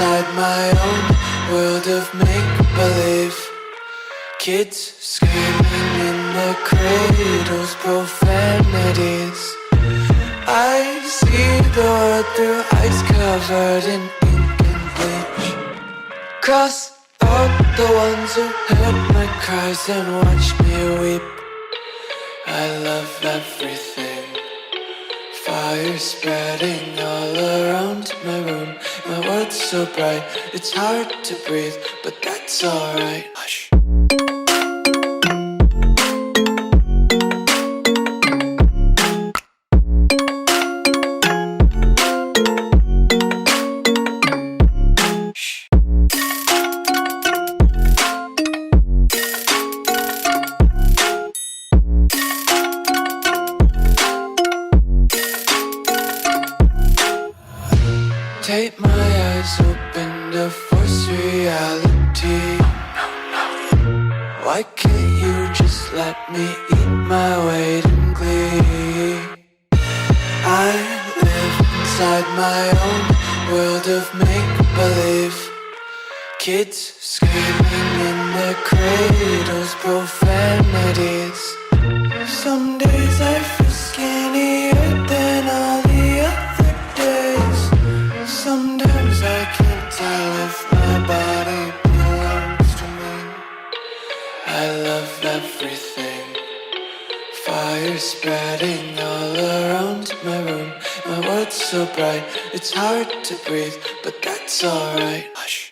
inside my own world of make-believe. Kids screaming in the cradles, profanities. I see the world through ice covered in ink and bleach. Cross out the ones who heard my cries and watched me weep. I love everything. Fire spreading all around my room. My world's so bright, it's hard to breathe, but that's alright. Hush. Take my eyes open to force reality. Why can't you just let me eat my weight in glee? I live inside my own world of make-believe. Kids screaming in their cradles, profanities. Some days I feel skinnier than all the other days. Sometimes I can't tell if my body belongs to me. I love everything. Fire spreading all around my room. My world's so bright, it's hard to breathe, but that's alright. Hush.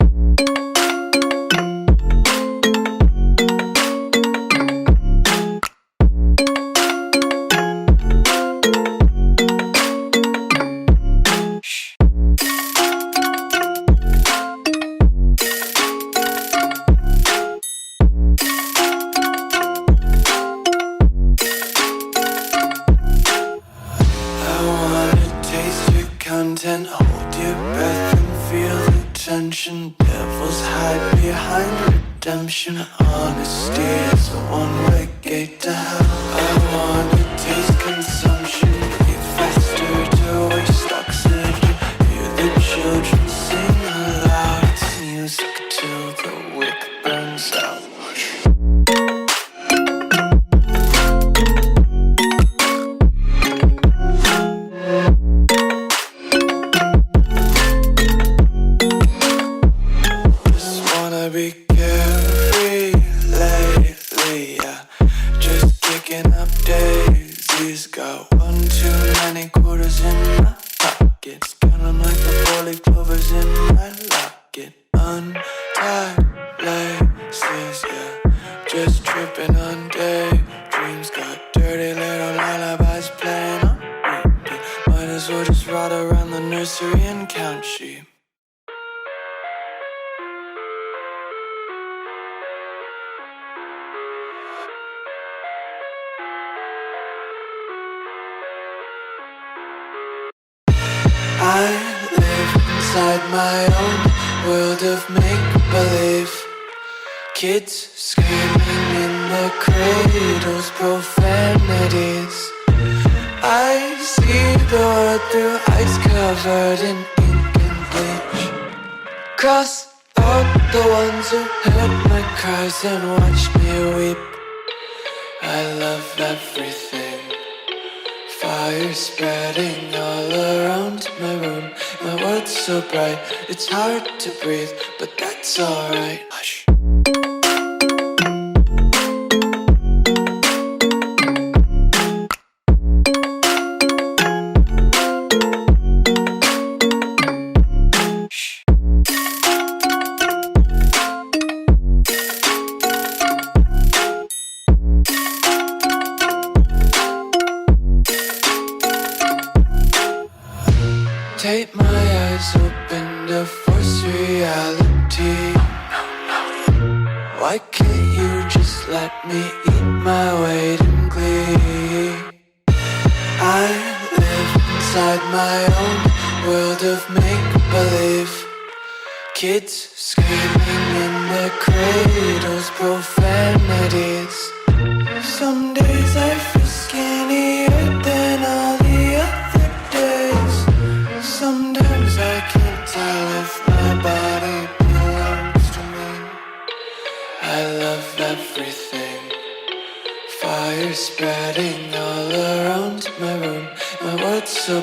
Content, hold your breath and feel the tension. Devils hide behind redemption. Honesty is a one-way gate to hell. I wanna taste consumption, breathe faster to waste oxygen. Hear the children sing aloud. It's music till the wick burns out. Be carefree lately, yeah. Just kicking up daisies. Got one too many quarters in my pockets. Count 'em like the 4-leaf clovers in my locket. Untied laces, yeah. Just tripping on daydreams. Got dirty little lullabies playing on repeat. Might as well just ride around the nursery and count sheep. I live inside my own world of make-believe. Kids screaming in their cradles, profanities. I see the world through ice covered in ink and bleach. Cross out the ones who heard my cries and watched me weep. I love everything. Fire spreading all around my room. My world's so bright, it's hard to breathe, but that's alright. Hush. Take my eyes open to force reality. Why can't you just let me eat my weight in glee? I live inside my own world of make-believe. Kids screaming in their cradles, profanities. Some days I feel skinnier than all the other days. Sometimes I can't tell if my body everything. Fire spreading all around my room. My world's so